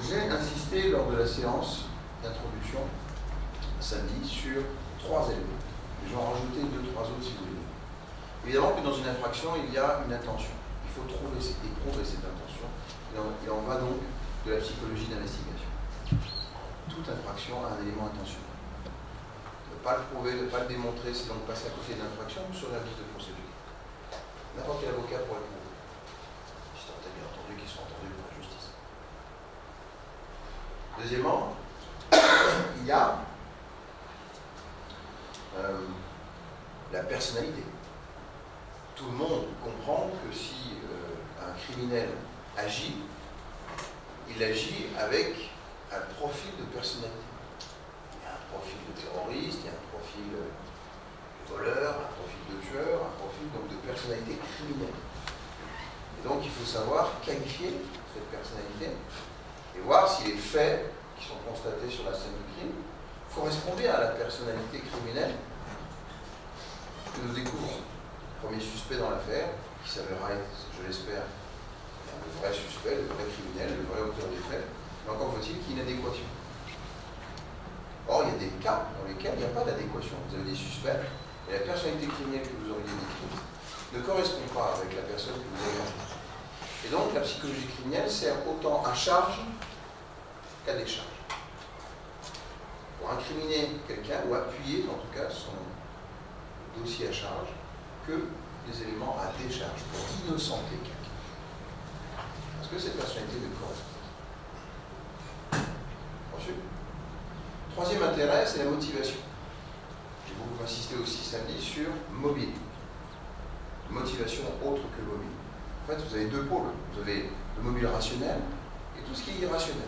J'ai insisté lors de la séance d'introduction samedi sur 3 éléments. Je vais en rajouter 2-3 autres si vous voulez. Évidemment que dans une infraction, il y a une intention. Il faut trouver et prouver cette intention. Il en va donc de la psychologie d'investigation. Toute infraction a un élément intentionnel. Ne pas le prouver, ne pas le démontrer, c'est donc passer à côté d'une infraction ou sur l'abus de procédure. N'importe quel avocat pourrait le prouver. Si tant est bien entendu qu'ils sont entendus par la justice. Deuxièmement, il y a la personnalité. Tout le monde comprend que si un criminel agit, il agit avec un profil de personnalité. Il y a un profil de terroriste, il y a un profil de voleur, un profil de tueur, un profil donc de personnalité criminelle. Et donc il faut savoir qualifier cette personnalité et voir si les faits qui sont constatés sur la scène du crime correspondaient à la personnalité criminelle que nous découvrons. Le premier suspect dans l'affaire, qui s'avérera être, je l'espère, le vrai suspect, le vrai criminel, le vrai auteur des faits, mais encore faut-il qu'il y ait une adéquation. Or, il y a des cas dans lesquels il n'y a pas d'adéquation. Vous avez des suspects, et la personnalité criminelle que vous auriez décrite ne correspond pas avec la personne que vous avez rencontrée. Et donc, la psychologie criminelle sert autant à charge qu'à décharge. Pour incriminer quelqu'un, ou appuyer, en tout cas, son dossier à charge, que des éléments à décharge, pour innocenter quelqu'un. Parce que cette personnalité ne correspond pas. Ensuite, troisième intérêt, c'est la motivation. J'ai beaucoup insisté aussi samedi sur mobile. Motivation autre que mobile. En fait, vous avez deux pôles. Vous avez le mobile rationnel et tout ce qui est irrationnel.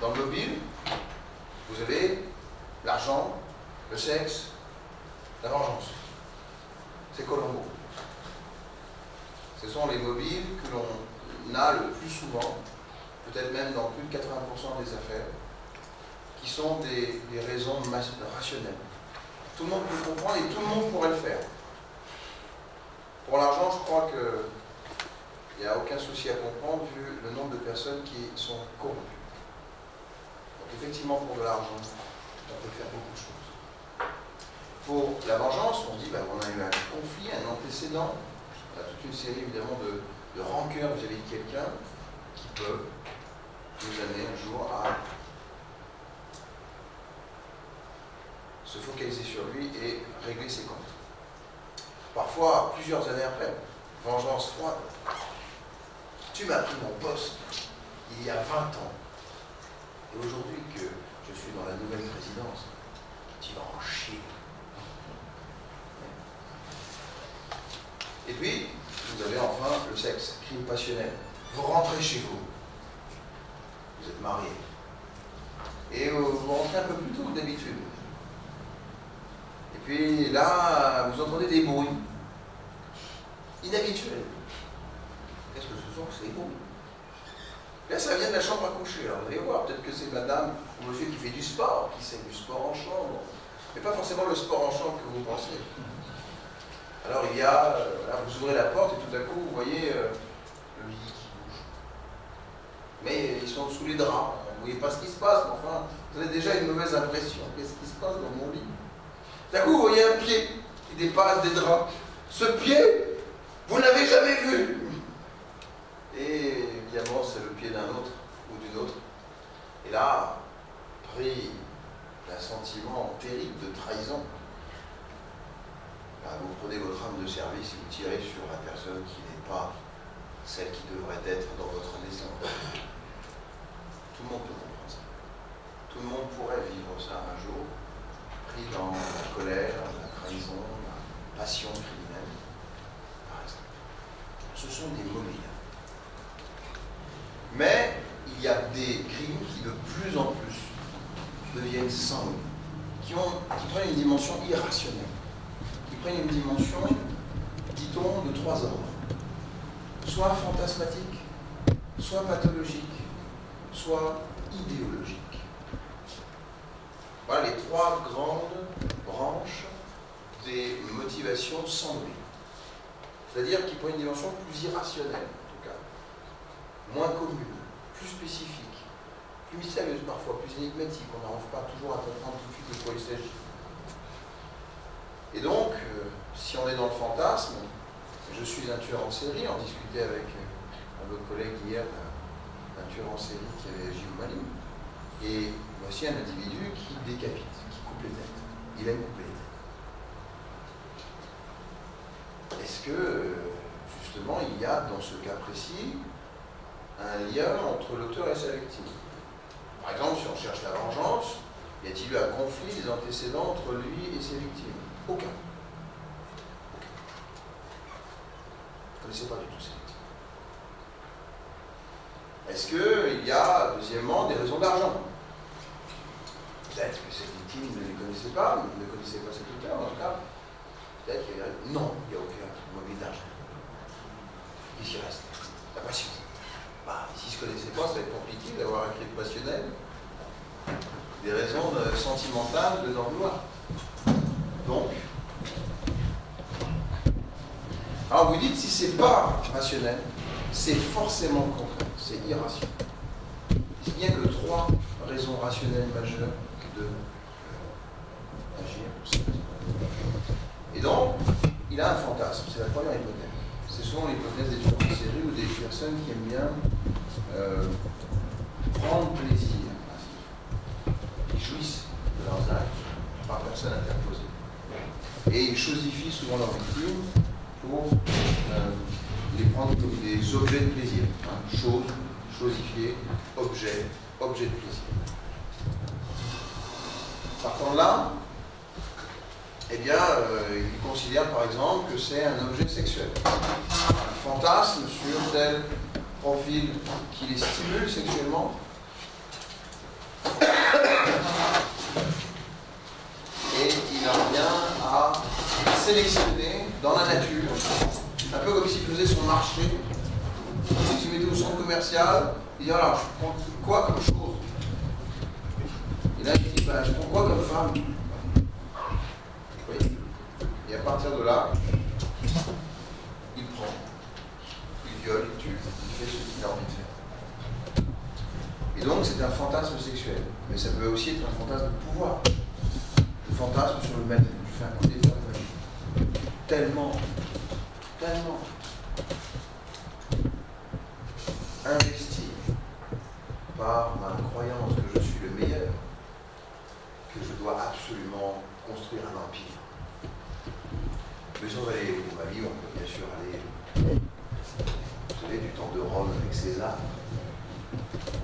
Dans le mobile, vous avez l'argent, le sexe, la vengeance. C'est Colombo. Ce sont les mobiles que l'on a le plus souvent, peut-être même dans plus de 80% des affaires, qui sont des raisons rationnelles. Tout le monde peut comprendre et tout le monde pourrait le faire. Pour l'argent, je crois qu'il n'y a aucun souci à comprendre vu le nombre de personnes qui sont corrompues. Donc effectivement, pour de l'argent, on peut faire beaucoup de choses. Pour la vengeance, on se dit, on a eu un conflit, un antécédent, on a toute une série évidemment de rancœurs vis-à-vis de quelqu'un qui peuvent nous amener un jour à se focaliser sur lui et régler ses comptes. Parfois, plusieurs années après, vengeance froide. Tu m'as pris mon poste il y a 20 ans. Et aujourd'hui que je suis dans la nouvelle présidence, tu vas en chier. Et puis, vous avez enfin le sexe, crime passionnel. Vous rentrez chez vous. Vous êtes marié. Et vous rentrez un peu plus tôt que d'habitude. Et puis là, vous entendez des bruits inhabituels. Qu'est-ce que ce sont ces bruits? Là, ça vient de la chambre à coucher. Alors vous allez voir, peut-être que c'est madame ou monsieur qui fait du sport, qui sait du sport en chambre. Mais pas forcément le sport en chambre que vous pensez. Alors il y a, là, vous ouvrez la porte et tout à coup, vous voyez le lit qui bouge. Mais ils sont sous les draps. Vous ne voyez pas ce qui se passe, mais enfin, vous avez déjà une mauvaise impression. Qu'est-ce qui se passe dans mon lit? Tout à coup, vous voyez un pied qui dépasse des draps. Ce pied, vous ne l'avez jamais vu. Et évidemment, c'est le pied d'un autre ou d'une autre. Et là, pris d'un sentiment terrible de trahison, vous prenez votre âme de service et vous tirez sur la personne qui n'est pas celle qui devrait être dans votre maison. Tout le monde peut comprendre ça. Tout le monde pourrait vivre ça un jour, pris dans la colère, la trahison, la passion criminelle, par exemple. Ce sont des mobiles. Mais il y a des crimes qui de plus en plus deviennent sans mobile, qui prennent une dimension irrationnelle, qui prennent une dimension, dit-on, de 3 ordres. Soit fantasmatique, soit pathologique, soit idéologique. Voilà les 3 grandes branches des motivations sans mobile. C'est-à-dire qui prennent une dimension plus irrationnelle, en tout cas, moins commune, plus spécifique, plus mystérieuse parfois, plus énigmatique. On n'arrive pas toujours à comprendre tout de suite de quoi il s'agit. Et donc, si on est dans le fantasme, je suis un tueur en série, on discutait avec un de vos collègues hier d'un tueur en série qui avait agi au Mali, et voici un individu qui décapite, qui coupe les têtes. Il aime couper les têtes. Est-ce que, justement, il y a, dans ce cas précis, un lien entre l'auteur et sa victime? Par exemple, si on cherche la vengeance, y a-t-il eu un conflit des antécédents entre lui et ses victimes? Aucun. Vous ne connaissez pas du tout ces victimes. Est-ce qu'il y a, deuxièmement, des raisons d'argent? Peut-être que cette victime ne les connaissait pas, ne connaissait pas cet auteur, en tout cas. Peut-être qu'il y a... Non, il n'y a aucun mobile d'argent. Qu'est-ce qui reste? La passion. Bah, s'ils ne se connaissaient pas, ça va être compliqué d'avoir un crime passionnel. Des raisons sentimentales de n'en vouloir. Donc, alors vous dites, si c'est pas rationnel, c'est forcément contraire, c'est irrationnel. Il n'y a que 3 raisons rationnelles majeures d'agir. Et donc, il a un fantasme, c'est la première hypothèse. C'est souvent l'hypothèse des tueurs en série ou des personnes qui aiment bien prendre plaisir. Ils jouissent de leurs actes par personne interposée. Et ils chosifient souvent leurs victimes pour les prendre comme des objets de plaisir. Hein. Chose, chosifié, objet de plaisir. Partant de là, eh bien, ils considèrent par exemple que c'est un objet sexuel. Un fantasme sur tel profil qui les stimule sexuellement. Et il en vient à sélectionner dans la nature, un peu comme s'il faisait son marché. Il se mettait au centre commercial, il dit alors je prends quoi comme chose? Et là il dit ben, je prends quoi comme femme? Oui. Et à partir de là, il prend, il viole, il tue, il fait ce qu'il a envie de faire. Et donc c'est un fantasme sexuel, mais ça peut aussi être un fantasme de pouvoir. Le fantasme sur le maître, je fais un coup d'État. Tellement investi par ma croyance que je suis le meilleur, que je dois absolument construire un empire. Mais si on va aller au Mali, on peut bien sûr aller, vous savez, du temps de Rome avec César.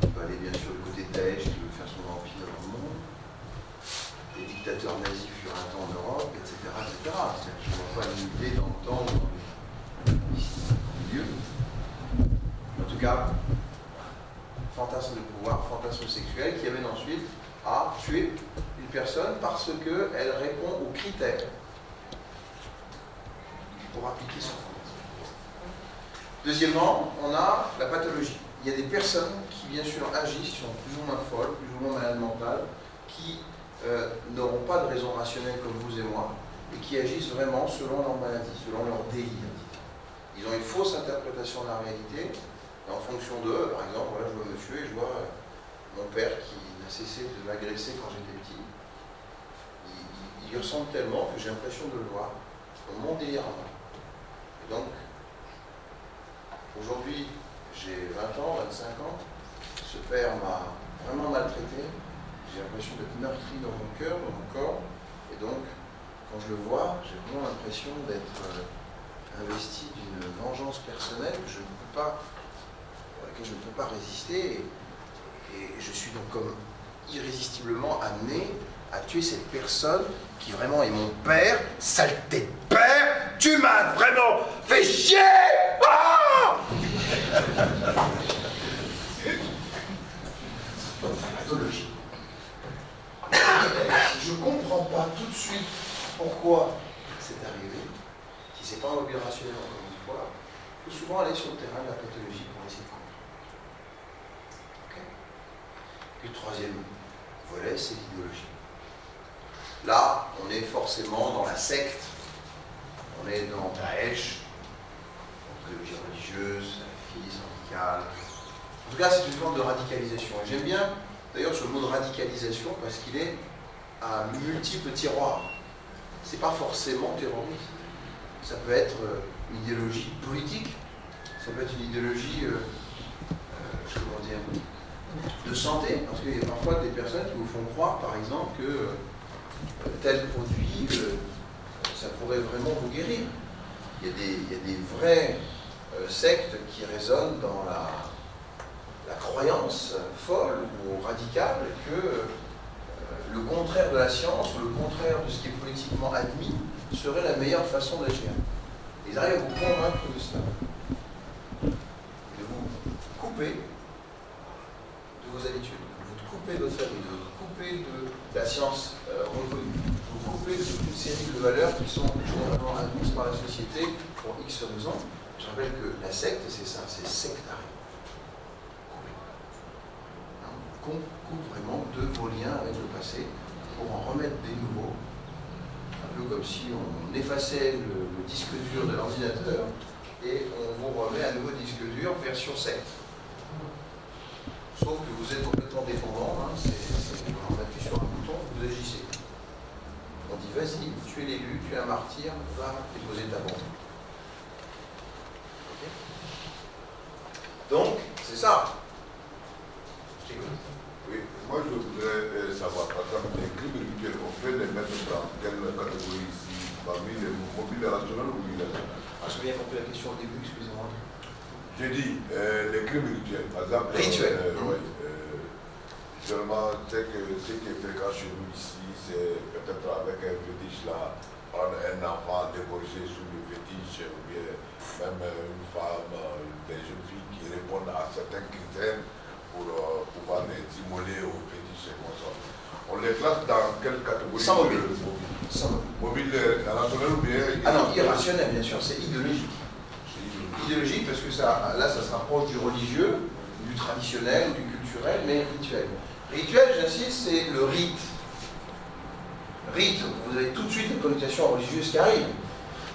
On peut aller bien sûr du côté de Daesh qui veut faire son empire dans le monde. Les dictateurs nazis furent un temps en Europe, etc. C'est-à-dire qu'ils ne vont pas limiter dans le temps ou dans les lieux. En tout cas, fantasme de pouvoir, fantasme sexuel qui amène ensuite à tuer une personne parce qu'elle répond aux critères pour appliquer son fantasme. Deuxièmement, on a la pathologie. Il y a des personnes qui, bien sûr, agissent, qui sont plus ou moins folles, plus ou moins malades mentales, qui n'auront pas de raison rationnelle comme vous et moi, et qui agissent vraiment selon leur maladie, selon leur délire. Ils ont une fausse interprétation de la réalité, et en fonction d'eux, par exemple, voilà, je vois monsieur et je vois mon père qui n'a cessé de m'agresser quand j'étais petit. Il y ressemble tellement que j'ai l'impression de le voir dans mon délire. Et donc, aujourd'hui, j'ai 20 ans, 25 ans, ce père m'a vraiment maltraité. J'ai l'impression d'être meurtri dans mon cœur, dans mon corps, et donc, quand je le vois, j'ai vraiment l'impression d'être investi d'une vengeance personnelle que je ne peux pas, à laquelle je ne peux pas résister, et je suis donc comme irrésistiblement amené à tuer cette personne qui vraiment est mon père. Saleté de père, tu m'as vraiment fait chier! Ah! Pathologie. Si je ne comprends pas tout de suite pourquoi c'est arrivé, si ce n'est pas un mobile rationnel encore une fois, il faut souvent aller sur le terrain de la pathologie pour essayer de comprendre. Okay. Puis le troisième volet, c'est l'idéologie. Là, on est forcément dans la secte, on est dans Daesh, l'idéologie religieuse, salafiste, syndicale, tout cas, c'est une forme de radicalisation. Et j'aime bien, d'ailleurs, ce mot de radicalisation parce qu'il est à multiples tiroirs. C'est pas forcément terroriste. Ça peut être une idéologie politique, ça peut être une idéologie, comment dire, de santé, parce qu'il y a parfois des personnes qui vous font croire, par exemple, que tel produit, ça pourrait vraiment vous guérir. Il y a des vraies sectes qui résonnent dans la croyance folle ou radicale que le contraire de la science ou le contraire de ce qui est politiquement admis serait la meilleure façon d'agir. Ils arrivent à vous convaincre de cela. De vous couper de vos habitudes, de vous couper de votre famille, de vous couper de la science reconnue, de vous couper de toute une série de valeurs qui sont généralement admises par la société pour X raisons. Je rappelle que la secte, c'est ça, c'est sectaire. Qu'on coupe vraiment de vos liens avec le passé pour en remettre des nouveaux, un peu comme si on effaçait le disque dur de l'ordinateur et on vous remet un nouveau disque dur version secte. Sauf que vous êtes complètement dépendant, hein, on appuie sur un bouton, vous agissez. On dit vas-y, tu es l'élu, tu es un martyr, va déposer ta bombe. Okay. Donc, c'est ça. Oui, moi je voudrais savoir, par exemple, les crimes rituels, on peut les mettre dans quelle catégorie ici, parmi les mobiles rationnels ou irrationnels? Je n'ai bien compris la question au début, excusez-moi. J'ai dit, les crimes rituels, par exemple. Rituels. Oui. Seulement, ce qui est fréquent chez nous ici, c'est peut-être avec un fétiche là, prendre un enfant déposé sous le fétiche, ou bien même une femme, des jeunes filles qui répondent à certains critères pour pouvoir les immoler au fétiche et consorts. On les classe dans quelle catégorie? Sans mobile. Sans mobile rationnel ou bien? Ah non, irrationnel bien sûr, c'est idéologique. Idéologique parce que ça, là ça se rapproche du religieux, du traditionnel, du culturel, mais rituel. Rituel, j'insiste, c'est le rite. Rite, vous avez tout de suite une connotation religieuse qui arrive.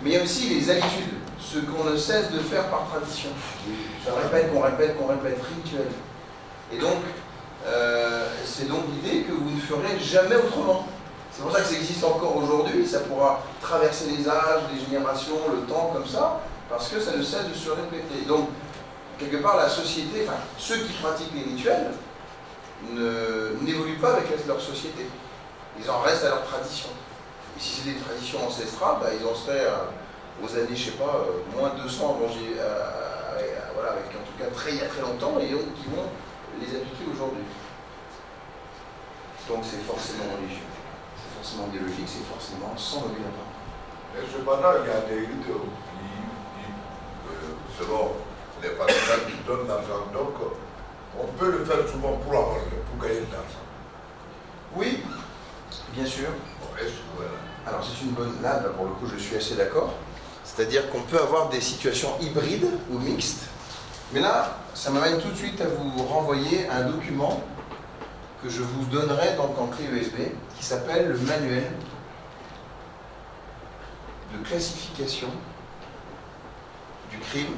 Mais il y a aussi les habitudes, ce qu'on ne cesse de faire par tradition. Qu'on répète, rituel. Et donc, c'est donc l'idée que vous ne ferez jamais autrement. C'est pour ça que ça existe encore aujourd'hui, ça pourra traverser les âges, les générations, le temps comme ça, parce que ça ne cesse de se répéter. Donc, quelque part, la société, enfin, ceux qui pratiquent les rituels, n'évoluent pas avec leur société. Ils en restent à leur tradition. Et si c'est des traditions ancestrales, bah, ils en seraient aux années, je sais pas, moins de 200 avant voilà, avec en tout cas il y a très longtemps, et donc qui vont les appliquer aujourd'hui. Donc c'est forcément religieux, c'est forcément idéologique, c'est forcément sans aucune apparence. Mais cependant, il y a des rites qui selon les partenaires qui donnent l'argent, donc on peut le faire souvent pour gagner de l'argent. Oui, bien sûr. Alors c'est une bonne... Là, pour le coup, je suis assez d'accord. C'est-à-dire qu'on peut avoir des situations hybrides ou mixtes. Mais là, ça m'amène tout de suite à vous renvoyer un document que je vous donnerai donc en clé USB, qui s'appelle le manuel de classification du crime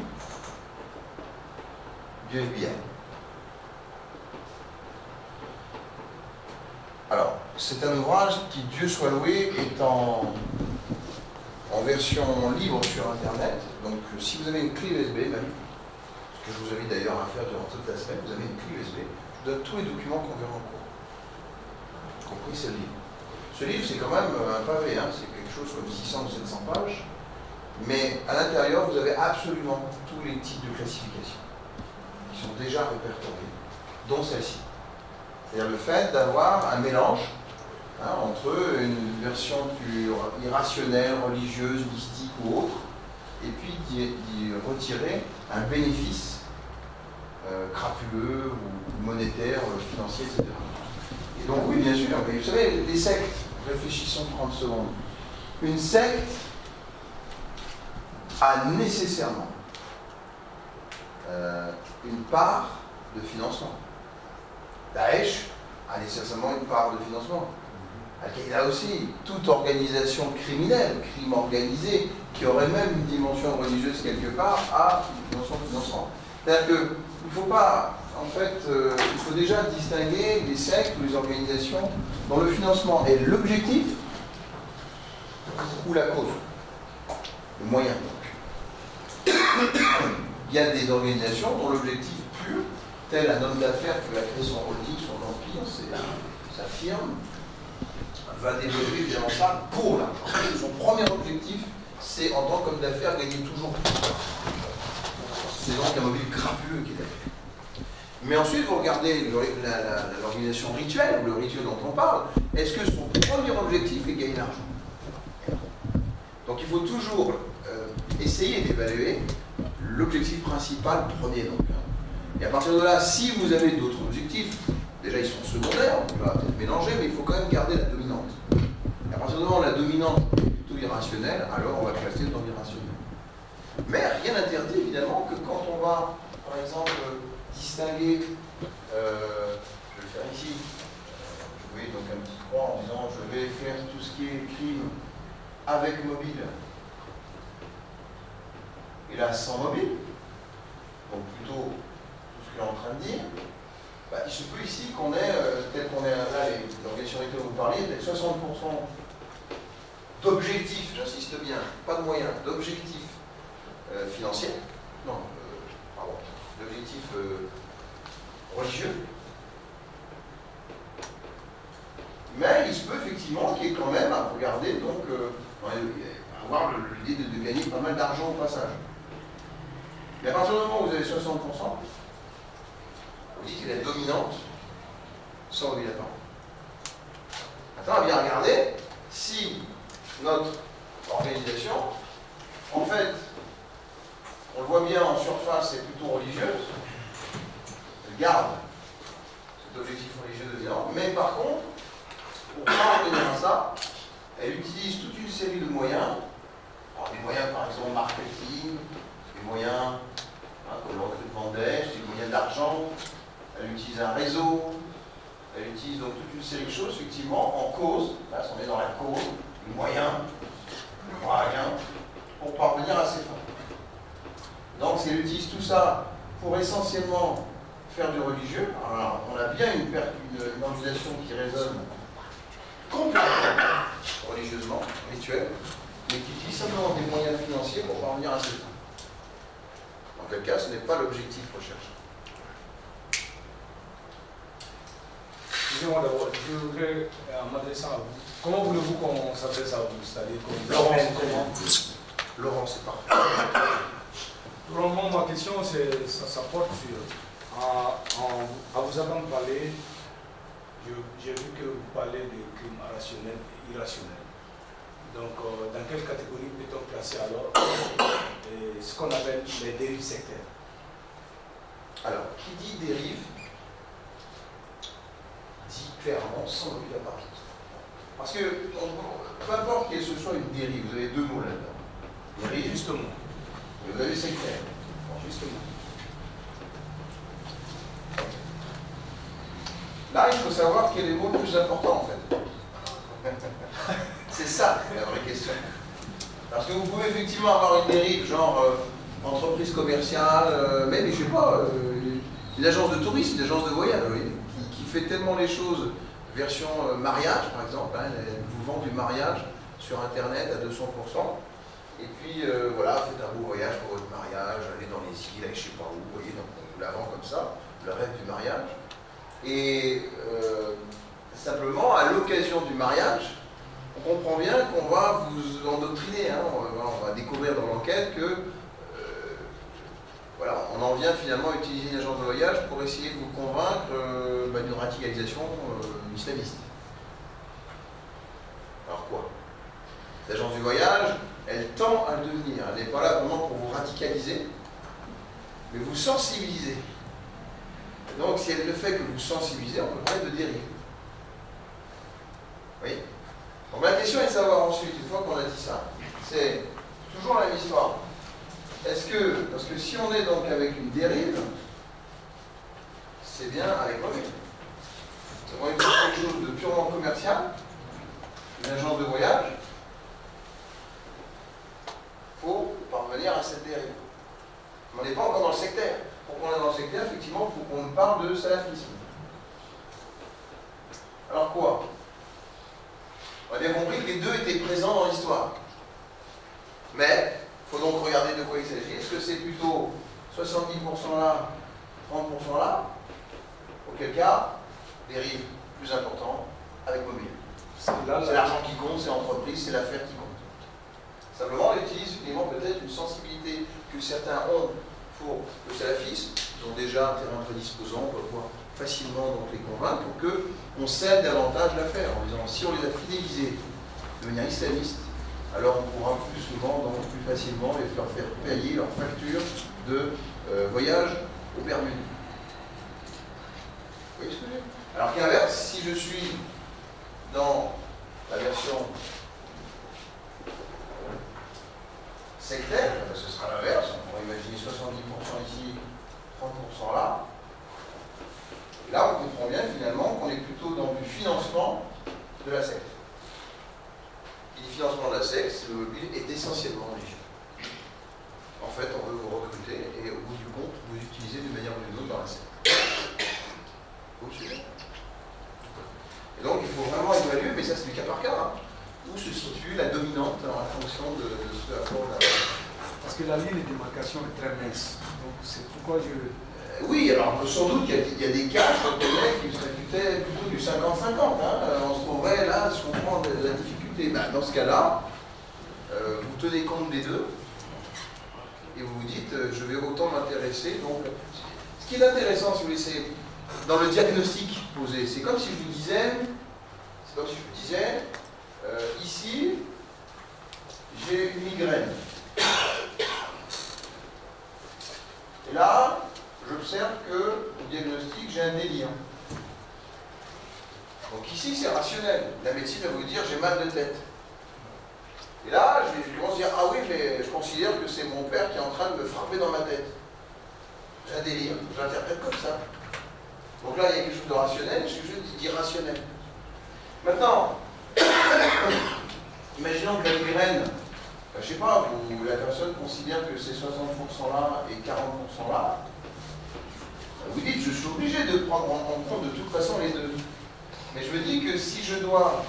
du FBI. Alors, c'est un ouvrage qui, Dieu soit loué, est en version libre sur Internet. Donc, si vous avez une clé USB, même, ce que je vous invite d'ailleurs à faire durant toute la semaine, vous avez une clé USB, je vous donne tous les documents qu'on verra en cours. Y compris ce livre. Ce livre, c'est quand même un pavé, hein, c'est quelque chose comme 600 ou 700 pages. Mais à l'intérieur, vous avez absolument tous les types de classification qui sont déjà répertoriés, dont celle-ci. C'est-à-dire le fait d'avoir un mélange entre une version plus irrationnelle, religieuse, mystique ou autre, et puis d'y retirer un bénéfice crapuleux ou monétaire, financier, etc. Et donc oui, bien sûr, mais vous savez, les sectes, réfléchissons 30 secondes. Une secte a nécessairement une part de financement. Daesh a nécessairement une part de financement. Al-Qaïda aussi, toute organisation criminelle, crime organisé, qui aurait même une dimension religieuse quelque part, a une dimension de financement. C'est-à-dire qu'il ne faut pas en fait, il faut déjà distinguer les sectes ou les organisations dont le financement est l'objectif ou la cause, le moyen. Donc. Il y a des organisations dont l'objectif pur, tel un homme d'affaires qui va créer son holding, son empire, sa firme, va développer évidemment ça pour l'argent. Son premier objectif, c'est en tant qu'homme d'affaires gagner toujours plus. C'est donc un mobile crapuleux qu'il a. Mais ensuite, vous regardez l'organisation rituelle, ou le rituel dont on parle, est-ce que son premier objectif est gagner l'argent? Donc il faut toujours essayer d'évaluer l'objectif principal premier. Donc, et à partir de là, si vous avez d'autres objectifs, déjà ils sont secondaires, on va peut-être mélanger, mais il faut quand même garder la dominante. Et à partir du moment où la dominante est plutôt irrationnelle, alors on va classer dans l'irrationnel. Mais rien n'interdit évidemment que quand on va, par exemple, distinguer, je vais le faire ici, vous voyez donc un petit croix en disant je vais faire tout ce qui est crime avec mobile, et là sans mobile, donc plutôt tout ce qu'il est en train de dire, bah, il se peut ici qu'on ait, tel qu'on est là, l'organisation dont vous parliez, 60% d'objectifs, j'insiste bien, pas de moyens, d'objectifs financiers, non, pardon, d'objectifs religieux. Mais il se peut effectivement qu'il y ait quand même à regarder, donc, avoir l'idée de gagner pas mal d'argent au passage. Mais à partir du moment où vous avez 60%, vous dites qu'elle est dominante sans obligatoire. Maintenant, on va bien regarder si notre organisation, en fait, on le voit bien en surface, est plutôt religieuse, elle garde cet objectif religieux de viande, mais par contre, pour parvenir à ça, elle utilise toute une série de moyens, alors des moyens par exemple marketing, des moyens comme le recrutement d'aide, des moyens d'argent, elle utilise un réseau, elle utilise donc toute une série de choses, effectivement, en cause, là on est dans la cause, le moyen, pour parvenir à ses fins. Donc elle utilise tout ça pour essentiellement faire du religieux. Alors on a bien une organisation qui résonne complètement religieusement, rituelle, mais qui utilise simplement des moyens financiers pour parvenir à ses fins. Dans quel cas, ce n'est pas l'objectif recherché. Excusez-moi d'abord, je voudrais m'adresser à vous. Comment voulez-vous qu'on s'adresse à vous? C'est-à-dire Laurent, Laurent, c'est parfait. Pour le moment, ma question, ça porte sur, à vous entendre parler, j'ai vu que vous parlez de crimes rationnels et irrationnels. Donc, dans quelle catégorie peut-on classer alors ce qu'on appelle les dérives sectaires? Alors, qui dit dérive, dit clairement sans aucune apparence. Parce que, peu importe que ce soit une dérive, vous avez deux mots là-dedans. Dérive, Justement. Et vous avez sectaire. Justement. Là, il faut savoir quel est le mot le plus important en fait. C'est ça la vraie question. Parce que vous pouvez effectivement avoir une dérive, genre entreprise commerciale, même, je sais pas, une agence de tourisme, une agence de voyage, qui fait tellement les choses, version mariage par exemple, hein, elle vous vend du mariage sur internet à 200%, et puis voilà, faites un beau voyage pour votre mariage, allez dans les îles, allez je sais pas où, vous voyez, donc on vous la vend comme ça, le rêve du mariage. Et simplement, à l'occasion du mariage, on comprend bien qu'on va vous endoctriner. Hein. On va découvrir dans l'enquête que voilà, on en vient finalement à utiliser une agence de voyage pour essayer de vous convaincre d'une radicalisation islamiste. Alors quoi? L'agence du voyage, elle tend à le devenir. Elle n'est pas là vraiment pour vous radicaliser, mais vous sensibiliser. Donc, si elle ne fait que vous sensibiliser, on peut parler de dérive. Oui. Donc, la question est de savoir ensuite, une fois qu'on a dit ça, c'est toujours la même histoire. Est-ce que, parce que si on est donc avec une dérive, c'est bien avec mobile. C'est vraiment quelque chose de purement commercial, une agence de voyage, il faut parvenir à cette dérive. Mais on n'est pas encore dans le sectaire. pour qu'on est dans le secteur, effectivement, il faut qu'on parle de salafisme. Alors quoi? On a bien compris que les deux étaient présents dans l'histoire. Mais, il faut donc regarder de quoi il s'agit. Est-ce que c'est plutôt 70% là, 30% là? Auquel cas, dérive plus important avec mobile. C'est l'argent qui compte, c'est l'entreprise, c'est l'affaire qui compte. Simplement, on utilise finalement peut-être une sensibilité que certains ont pour le salafisme. Ils ont déjà un terrain prédisposant, on peut pouvoir facilement donc les convaincre pour qu'on scelle davantage l'affaire en disant si on les a fidélisés de manière islamiste, alors on pourra plus souvent, donc plus facilement les faire payer leur facture de voyage aux Bermudes. Vous voyez ce que je veux dire? Alors qu'inverse, si je suis dans la version sectaire, ce sera l'inverse, on pourrait imaginer 70% ici, 30% là. Et là, on comprend bien finalement qu'on est plutôt dans du financement de la secte. Et le financement de la secte, le mobile est essentiellement religieux. En fait, on veut vous recruter et au bout du compte, vous utilisez d'une manière ou d'une autre dans la secte. Vous suivez? Et donc, il faut vraiment évaluer, mais ça c'est du cas par cas, hein, où se situe la dominante en fonction de ce à quoi on a. Parce que la ligne de démarcation est très mince. Donc, c'est pourquoi je. Oui, alors sans doute qu'il y a des cas, je reconnais, qui seraient plutôt du 50-50. Hein. On se trouverait là, si on prend la difficulté. Ben, dans ce cas-là, vous tenez compte des deux et vous vous dites, je vais autant m'intéresser. Donc, ce qui est intéressant, si vous voulez, c'est dans le diagnostic posé. C'est comme si je vous disais, ici, j'ai une migraine. Et là, j'observe que au diagnostic, j'ai un délire. Donc ici, c'est rationnel. La médecine va vous dire, j'ai mal de tête. Et là, je vais dire, ah oui, mais je considère que c'est mon père qui est en train de me frapper dans ma tête. J'ai un délire, j'interprète comme ça. Donc là, il y a quelque chose de rationnel, quelque chose d'irrationnel. Maintenant, imaginons que la migraine, je ne sais pas, la personne considère que c'est 60% là et 40% là. Vous dites, je suis obligé de prendre en compte de toute façon les deux. Mais je me dis que si je dois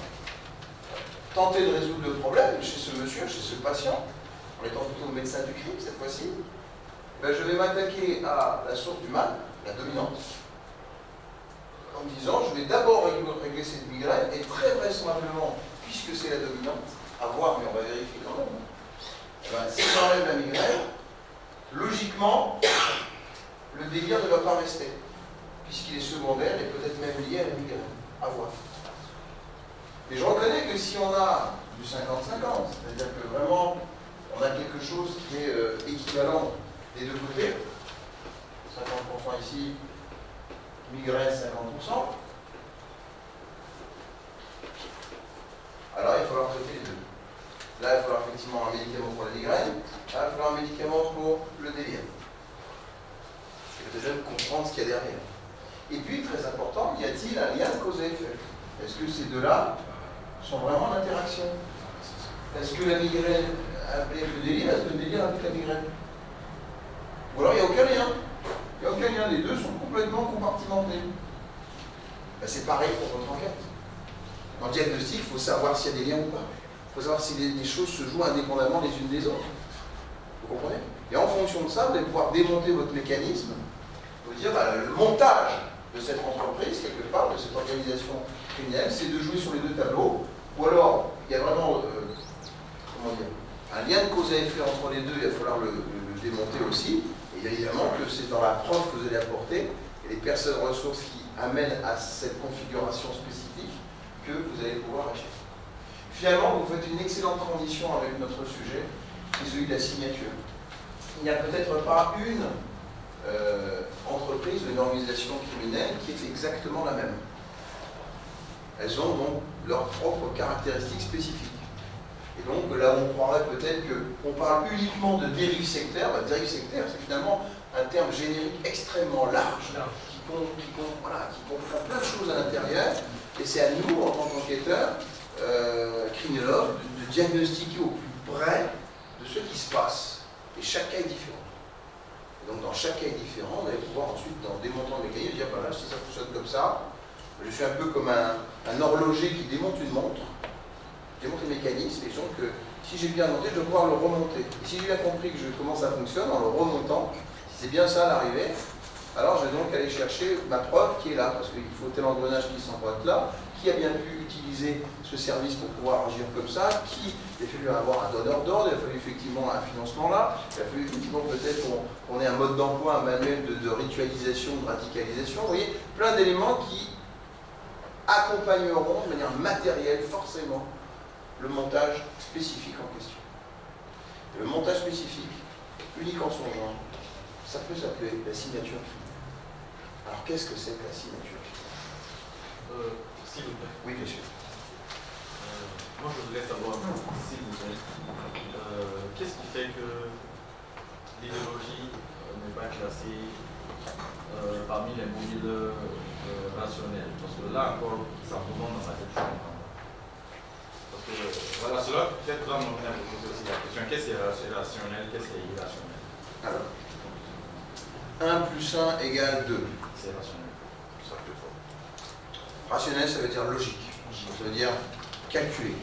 tenter de résoudre le problème chez ce monsieur, chez ce patient, en étant plutôt médecin du crime cette fois-ci, ben je vais m'attaquer à la source du mal, la dominante, en me disant, je vais d'abord régler cette migraine, et très vraisemblablement, puisque c'est la dominante, à voir, mais on va vérifier quand même, eh ben, si j'enlève la migraine, logiquement, le délire ne va pas rester, puisqu'il est secondaire et peut-être même lié à la migraine. À voir. Et je reconnais que si on a du 50-50, c'est-à-dire que vraiment on a quelque chose qui est équivalent des deux côtés, 50% ici, migraine 50%, alors il va falloir traiter les deux. Là, il va falloir effectivement un médicament pour la migraine, là, il va falloir un médicament pour le délire. Il faut déjà comprendre ce qu'il y a derrière. Et puis, très important, y a-t-il un lien de cause à effet? Est-ce que ces deux-là sont vraiment en interaction? Est-ce que la migraine avec le délire, est-ce que le délire avec la migraine? Ou alors il n'y a aucun lien. Il n'y a aucun lien, les deux sont complètement compartimentés. Ben, c'est pareil pour votre enquête. Dans le diagnostic, il faut savoir s'il y a des liens ou pas. Il faut savoir si les choses se jouent indépendamment les unes des autres. Vous comprenez? Et en fonction de ça, vous allez pouvoir démonter votre mécanisme, vous dire, ben, le montage de cette entreprise, quelque part, de cette organisation criminelle, c'est de jouer sur les deux tableaux, ou alors, il y a vraiment, comment dire, un lien de cause à effet entre les deux, il va falloir le démonter aussi, et évidemment que c'est dans la preuve que vous allez apporter, et les personnes ressources qui amènent à cette configuration spécifique, que vous allez pouvoir agir. Finalement, vous faites une excellente transition avec notre sujet, qui est celui de la signature. Il n'y a peut-être pas une entreprise ou une organisation criminelle qui est exactement la même. Elles ont donc leurs propres caractéristiques spécifiques. Et donc là on croirait peut-être qu'on parle uniquement de dérive sectaire. Bah, dérive sectaire, c'est finalement un terme générique extrêmement large qui comprend plein de choses à l'intérieur. Et c'est à nous, en tant qu'enquêteurs, criminologues, de diagnostiquer au plus près de ce qui se passe. Et chaque cas est différent. Et donc dans chaque cas différent, on allait pouvoir ensuite, dans démontant le mécanisme, dire voilà, si ça fonctionne comme ça, je suis un peu comme un horloger qui démonte une montre, démonte le mécanisme, et donc si j'ai bien monté, je vais pouvoir le remonter. Et si j'ai bien compris que comment ça fonctionne, en le remontant, si c'est bien ça l'arrivée, alors je vais donc aller chercher ma preuve qui est là, parce qu'il faut tel engrenage qui s'emboîte là, qui a bien pu utiliser ce service pour pouvoir agir comme ça, il a fallu avoir un donneur d'ordre, il a fallu effectivement un financement là, il a fallu effectivement peut-être qu'on ait un mode d'emploi, un manuel de ritualisation, de radicalisation, vous voyez, plein d'éléments qui accompagneront de manière matérielle forcément le montage spécifique en question. Et le montage spécifique, unique en son genre, ça peut s'appeler la signature. Alors qu'est-ce que c'est que la signature? S'il vous plaît. Oui, bien sûr. Moi, je voudrais savoir, s'il vous plaît, qu'est-ce qui fait que l'idéologie n'est pas classée parmi les modules rationnels? Parce que là encore, ça remonte dans ma tête. Parce que, voilà, cela peut-être va m'amener à vous poser aussi la question, qu'est-ce qui est rationnel, qu'est-ce qui est irrationnel? Alors, 1 plus 1 égale 2. C'est rationnel. Rationnel, ça veut dire logique. Ça veut dire calculer.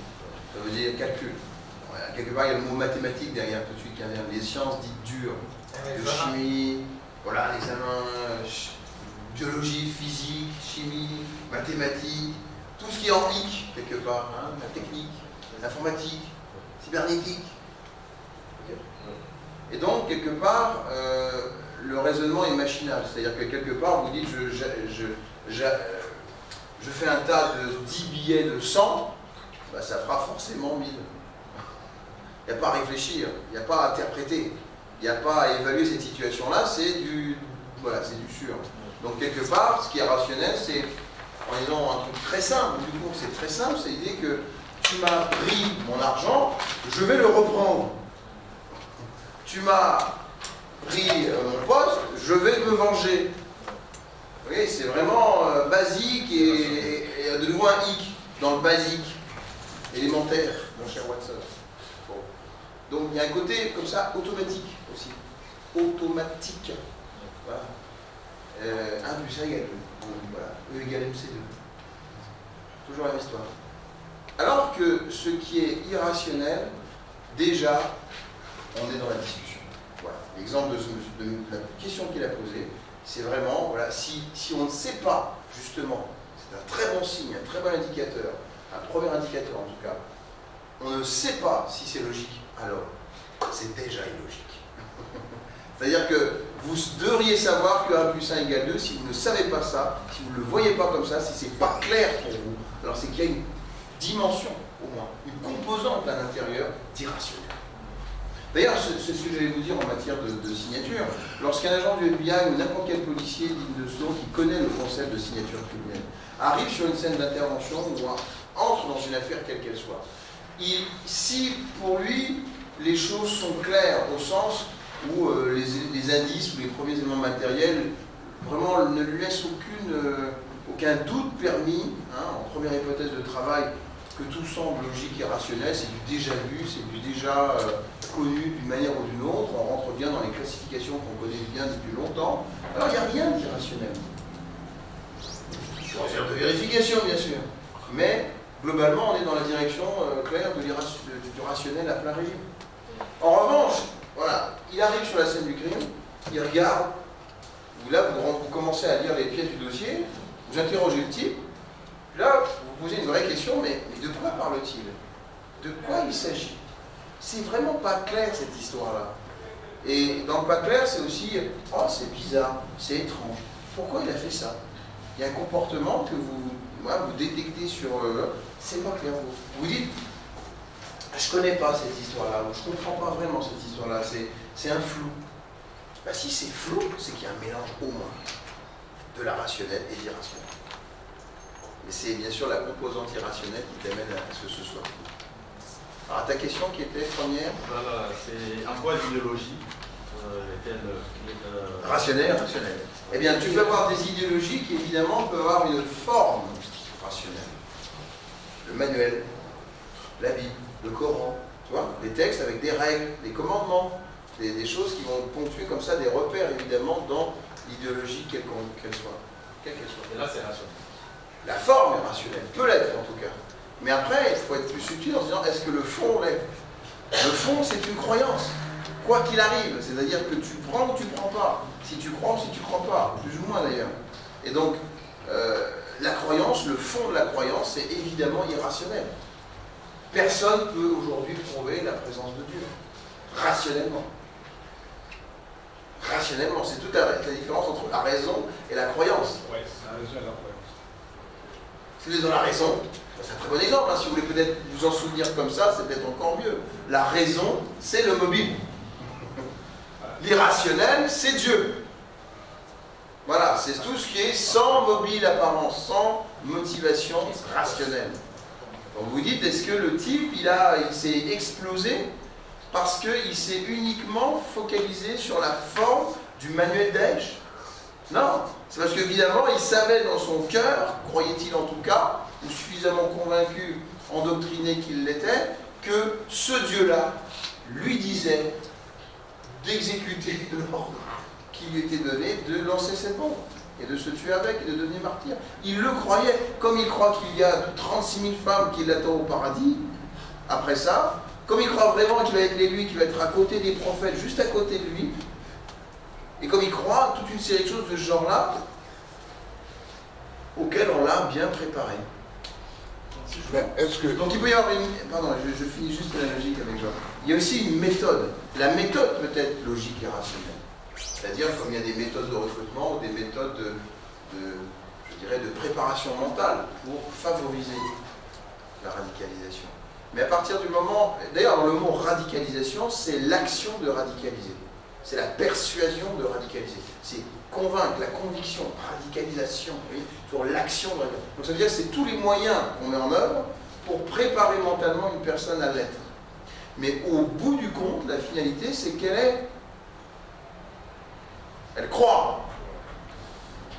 Ça veut dire calcul. Voilà, quelque part, il y a le mot mathématique derrière tout de suite qui vient. Les sciences dites dures, de chimie, voilà, les examens, biologie, physique, chimie, mathématiques, tout ce qui est en hic, quelque part, hein, la technique, l'informatique, cybernétique. Okay. Et donc, quelque part, le raisonnement est machinal. C'est-à-dire que quelque part, vous dites, je fais un tas de 10 billets de 100, bah, ça fera forcément 1000. Il n'y a pas à réfléchir, il n'y a pas à interpréter, il n'y a pas à évaluer cette situation-là, c'est du sûr. Donc quelque part, ce qui est rationnel, c'est, en disant un truc très simple, du coup c'est très simple, c'est l'idée que tu m'as pris mon argent, je vais le reprendre. Tu m'as pris mon poste, je vais me venger. Vous voyez, c'est vraiment basique et de nouveau un hic dans le basique, élémentaire, mon cher Watson. Bon. Donc il y a un côté comme ça automatique aussi. Automatique. Voilà. 1 plus 1 égale 2. Voilà. E égale MC2. Toujours la même histoire. Alors que ce qui est irrationnel, déjà, on est dans la discussion. Voilà. L'exemple de la question qu'il a posée, c'est vraiment, voilà, si on ne sait pas, justement, c'est un très bon signe, un très bon indicateur, un premier indicateur en tout cas, on ne sait pas si c'est logique, alors c'est déjà illogique. C'est-à-dire que vous devriez savoir que 1 plus 1 égale 2, si vous ne savez pas ça, si vous ne le voyez pas comme ça, si ce n'est pas clair pour vous, alors c'est qu'il y a une dimension, au moins, une composante à l'intérieur d'irrationnel. D'ailleurs, c'est ce que j'allais vous dire en matière de signature. Lorsqu'un agent du FBI ou n'importe quel policier digne de ce nom qui connaît le concept de signature criminelle arrive sur une scène d'intervention ou entre dans une affaire quelle qu'elle soit, si pour lui les choses sont claires au sens où les indices ou les premiers éléments matériels vraiment ne lui laissent aucun doute permis, hein, en première hypothèse de travail, que tout semble logique et rationnel, c'est du déjà vu, c'est du déjà connu d'une manière ou d'une autre, on rentre bien dans les classifications qu'on connaît bien depuis longtemps, alors il n'y a rien d'irrationnel. De vérification bien sûr, mais globalement on est dans la direction claire du rationnel à plein régime. En revanche, voilà, il arrive sur la scène du crime, il regarde, là vous commencez à lire les pièces du dossier, vous interrogez le type, là vous posez une vraie question, mais de quoi parle-t-il? De quoi il s'agit? C'est vraiment pas clair cette histoire-là. Et dans le pas clair, c'est aussi, oh c'est bizarre, c'est étrange, pourquoi il a fait ça? Il y a un comportement que vous détectez sur... c'est pas clair. Vous dites, je connais pas cette histoire-là, ou je comprends pas vraiment cette histoire-là, c'est un flou. Ben, si c'est flou, c'est qu'il y a un mélange au moins de la rationnelle et l'irrationnel. Mais c'est bien sûr la composante irrationnelle qui t'amène à ce que ce soit flou. Alors ta question qui était première? Voilà, c'est en quoi l'idéologie est-elle rationnelle, rationnelle. Eh bien, tu peux avoir des idéologies qui, évidemment, peuvent avoir une forme rationnelle. Le manuel, la Bible, le Coran, tu vois, des textes avec des règles, des commandements. des choses qui vont ponctuer comme ça des repères, évidemment, dans l'idéologie quelle qu'elle soit. Et là, c'est rationnel. La forme est rationnelle, peut l'être en tout cas. Mais après, il faut être plus subtil en se disant, est-ce que le fond l'est? Le fond, c'est une croyance. Quoi qu'il arrive, c'est-à-dire que tu prends ou tu ne prends pas. Si tu crois ou si tu ne crois pas, plus ou moins d'ailleurs. Et donc, la croyance, le fond de la croyance, c'est évidemment irrationnel. Personne ne peut aujourd'hui prouver la présence de Dieu. Rationnellement. Rationnellement, c'est toute la différence entre la raison et la croyance. Oui, la raison et la croyance. Si vous êtes dans la raison, c'est un très bon exemple. Hein. Si vous voulez peut-être vous en souvenir comme ça, c'est peut-être encore mieux. La raison, c'est le mobile. L'irrationnel, c'est Dieu. Voilà, c'est tout ce qui est sans mobile apparent, sans motivation rationnelle. Donc vous dites, est-ce que le type, il s'est explosé parce qu'il s'est uniquement focalisé sur la forme du manuel Daesh? Non, c'est parce qu'évidemment, il savait dans son cœur, croyait-il en tout cas, ou suffisamment convaincu, endoctriné qu'il l'était, que ce Dieu-là lui disait d'exécuter l'ordre qui lui était donné, de lancer cette bombe, et de se tuer avec, et de devenir martyr. Il le croyait, comme il croit qu'il y a 36 000 femmes qui l'attendent au paradis, après ça, comme il croit vraiment qu'il va être l'élu, qu'il va être à côté des prophètes, juste à côté de lui, et comme il croit toute une série de choses de ce genre-là, auxquelles on l'a bien préparé. Donc il peut y avoir une... Pardon, je finis juste la logique avec Jean. Il y a aussi une méthode. La méthode peut être logique et rationnelle. C'est-à-dire comme il y a des méthodes de recrutement ou des méthodes je dirais, de préparation mentale pour favoriser la radicalisation. Mais à partir du moment... D'ailleurs, le mot radicalisation, c'est l'action de radicaliser. C'est la persuasion de radicaliser. C'est convaincre, la conviction, radicalisation, oui, sur l'action. Donc ça veut dire que c'est tous les moyens qu'on met en œuvre pour préparer mentalement une personne à l'être. Mais au bout du compte, la finalité, c'est elle croit.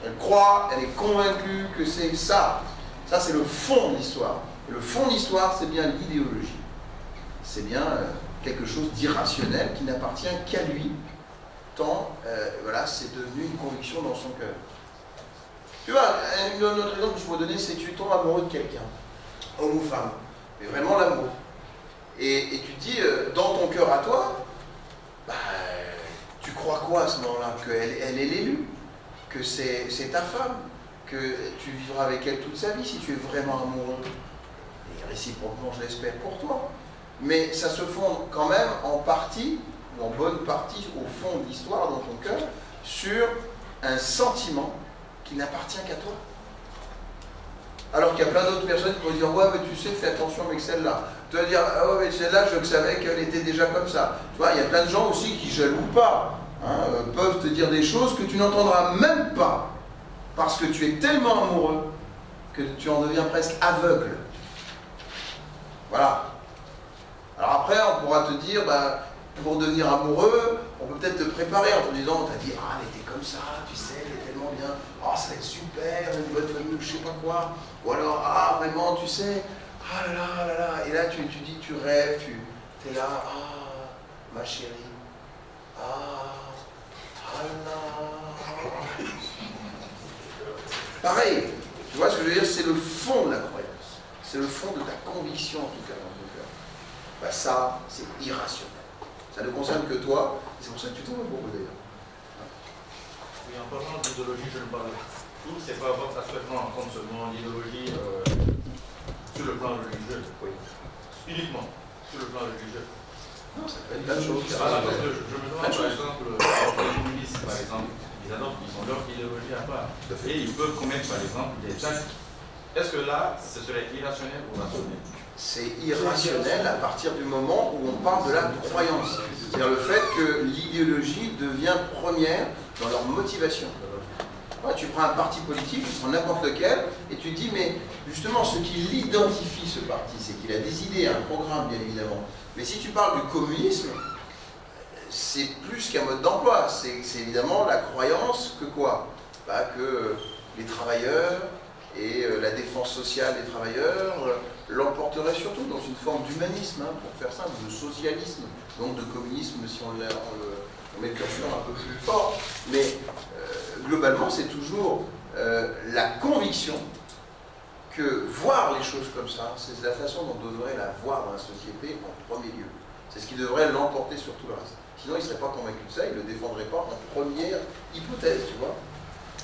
Elle croit, elle est convaincue que c'est ça. Ça, c'est le fond de l'histoire. Et le fond de l'histoire, c'est bien l'idéologie. C'est bien quelque chose d'irrationnel qui n'appartient qu'à lui, tant voilà, c'est devenu une conviction dans son cœur. Tu vois, un autre exemple que je pourrais donner, c'est que tu tombes amoureux de quelqu'un, homme ou femme, mais vraiment l'amour. Et tu te dis, dans ton cœur à toi, bah, tu crois quoi à ce moment-là? Qu'elle est l'élu, que c'est ta femme, que tu vivras avec elle toute sa vie si tu es vraiment amoureux. Et réciproquement, je l'espère pour toi. Mais ça se fonde quand même en partie, ou en bonne partie, au fond de l'histoire, dans ton cœur, sur un sentiment qui n'appartient qu'à toi. Alors qu'il y a plein d'autres personnes qui vont dire, ouais, mais tu sais, fais attention avec celle-là. Tu vas dire, ah ouais, mais celle-là, je savais qu'elle était déjà comme ça. Tu vois, il y a plein de gens aussi qui jalouent pas, hein, peuvent te dire des choses que tu n'entendras même pas, parce que tu es tellement amoureux que tu en deviens presque aveugle. Voilà. Alors après, on pourra te dire, bah, pour devenir amoureux, on peut peut-être te préparer en te disant, on t'a dit, ah, elle était comme ça, tu sais, elle est tellement bien, ah, ça va être super, une bonne famille, je sais pas quoi. Ou alors, ah, vraiment, tu sais, ah là là là là. Et là, tu dis, tu rêves, tu es là, ah, ma chérie, ah là. Pareil, tu vois ce que je veux dire, c'est le fond de la croyance. C'est le fond de ta conviction, en tout cas, dans ton cœur. Bah, ça, c'est irrationnel. Ça ne concerne que toi, et c'est pour ça que tu tombes amoureux d'ailleurs. Oui, en parlant d'idéologie, je ne parle pas. C'est pas votre aspect en compte seulement l'idéologie sur le plan religieux. Oui. Uniquement sur le plan religieux. Non, ça peut être plein de choses. Parce que je me demande, par exemple, les communistes, par exemple, ils ont leur idéologie à part. Et ils peuvent commettre, par exemple, des actes. Est-ce que là, ce serait irrationnel ou rationnel? C'est irrationnel à partir du moment où on parle de la croyance. C'est-à-dire le fait que l'idéologie devient première dans leur motivation. Ouais, tu prends un parti politique, tu prends n'importe lequel, et tu te dis, mais justement, ce qui l'identifie, ce parti, c'est qu'il a des idées, un programme, bien évidemment. Mais si tu parles du communisme, c'est plus qu'un mode d'emploi. C'est évidemment la croyance que quoi? Bah, que les travailleurs, et la défense sociale des travailleurs l'emporterait surtout dans une forme d'humanisme, hein, pour faire simple, de socialisme, donc de communisme si on met le curseur un peu plus fort, mais globalement c'est toujours la conviction que voir les choses comme ça, c'est la façon dont on devrait la voir dans la société en premier lieu. C'est ce qui devrait l'emporter sur tout le reste. Sinon, il ne serait pas convaincu de ça, il ne le défendrait pas en première hypothèse, tu vois.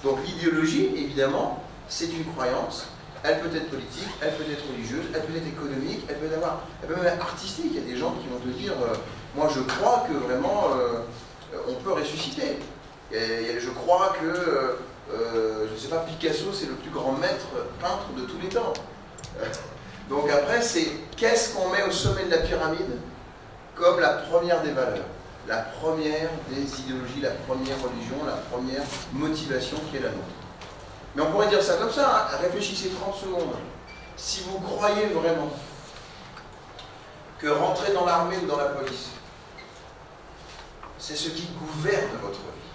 Donc l'idéologie, évidemment, c'est une croyance. Elle peut être politique, elle peut être religieuse, elle peut être économique, elle peut même être artistique. Il y a des gens qui vont te dire moi je crois que vraiment on peut ressusciter. Et je crois que je ne sais pas, Picasso c'est le plus grand maître peintre de tous les temps. Donc après c'est qu'est-ce qu'on met au sommet de la pyramide comme la première des valeurs, la première des idéologies, la première religion, la première motivation qui est la nôtre. Mais on pourrait dire ça comme ça, hein. Réfléchissez 30 secondes. Si vous croyez vraiment que rentrer dans l'armée ou dans la police, c'est ce qui gouverne votre vie.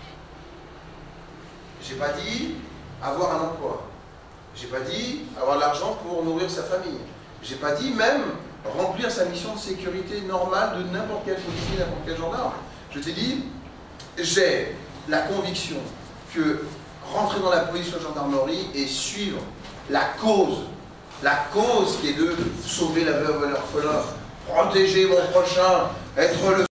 J'ai pas dit avoir un emploi. J'ai pas dit avoir de l'argent pour nourrir sa famille. J'ai pas dit même remplir sa mission de sécurité normale de n'importe quel policier, n'importe quel gendarme. Je t'ai dit, j'ai la conviction que rentrer dans la police ou la gendarmerie et suivre la cause qui est de sauver la veuve et l'orphelin, protéger mon prochain, être le